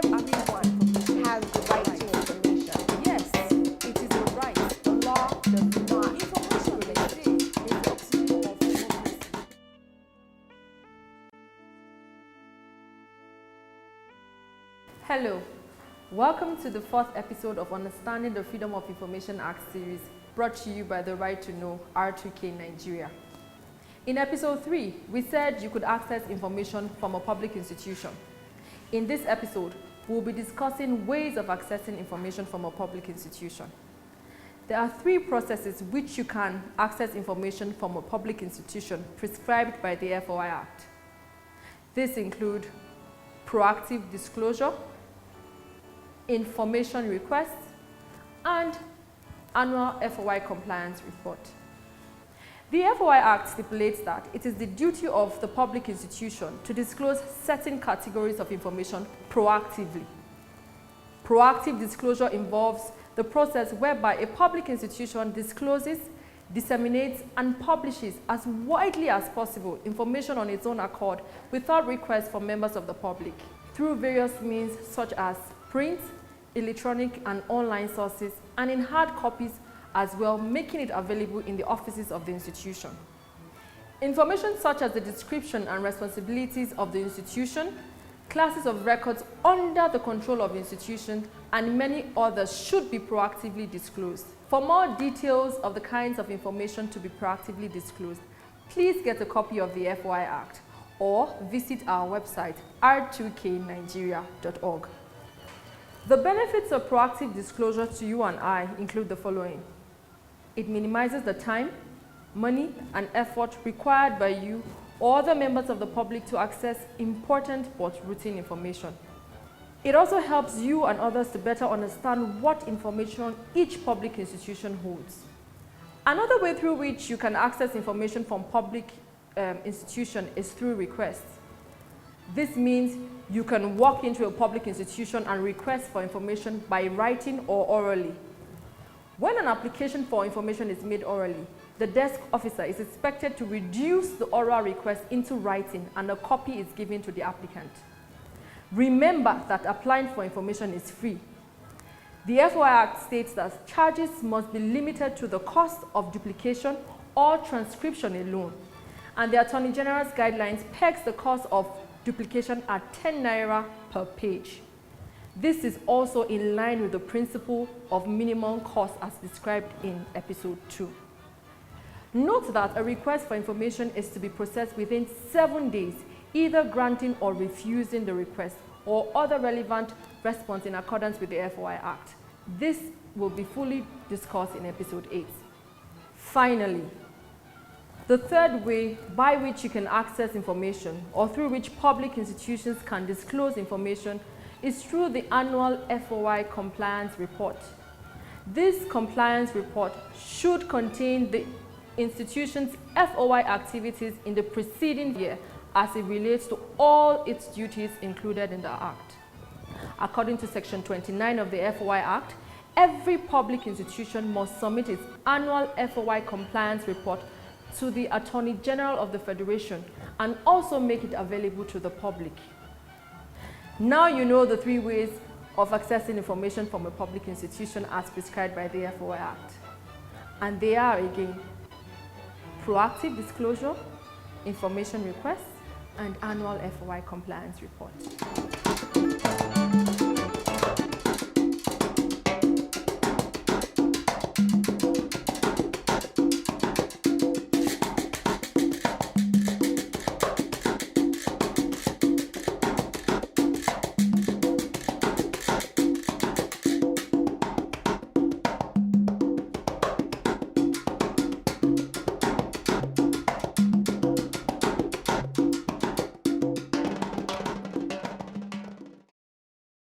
Everyone has the right to information. Yes, it is a right. The law does not. Information, they say, is the oxygen of democracy. Hello, welcome to the fourth episode of Understanding the Freedom of Information Act series, brought to you by the Right to Know R2K Nigeria. In episode 3, we said you could access information from a public institution. In this episode, we'll be discussing ways of accessing information from a public institution. There are 3 processes which you can access information from a public institution prescribed by the FOI Act. These include proactive disclosure, information requests, and annual FOI compliance report. The FOI Act stipulates that it is the duty of the public institution to disclose certain categories of information proactively. Proactive disclosure involves the process whereby a public institution discloses, disseminates, and publishes as widely as possible information on its own accord without request from members of the public through various means such as print, electronic and online sources, and in hard copies as well, making it available in the offices of the institution. Information such as the description and responsibilities of the institution, classes of records under the control of the institution, and many others should be proactively disclosed. For more details of the kinds of information to be proactively disclosed, please get a copy of the FOI Act or visit our website r2knigeria.org. The benefits of proactive disclosure to you and I include the following. It minimizes the time, money, and effort required by you or other members of the public to access important but routine information. It also helps you and others to better understand what information each public institution holds. Another way through which you can access information from public institution is through requests. This means you can walk into a public institution and request for information by writing or orally. When an application for information is made orally, the desk officer is expected to reduce the oral request into writing and a copy is given to the applicant. Remember that applying for information is free. The FOI Act states that charges must be limited to the cost of duplication or transcription alone, and the Attorney General's guidelines pegs the cost of duplication at 10 naira per page. This is also in line with the principle of minimum cost as described in episode 2. Note that a request for information is to be processed within 7 days, either granting or refusing the request or other relevant response in accordance with the FOI Act. This will be fully discussed in episode 8. Finally, the third way by which you can access information or through which public institutions can disclose information is through the annual FOI compliance report. This compliance report should contain the institution's FOI activities in the preceding year as it relates to all its duties included in the Act. According to Section 29 of the FOI Act, every public institution must submit its annual FOI compliance report to the Attorney General of the Federation and also make it available to the public. Now you know the 3 ways of accessing information from a public institution as prescribed by the FOI Act. And they are, again, proactive disclosure, information requests, and annual FOI compliance report.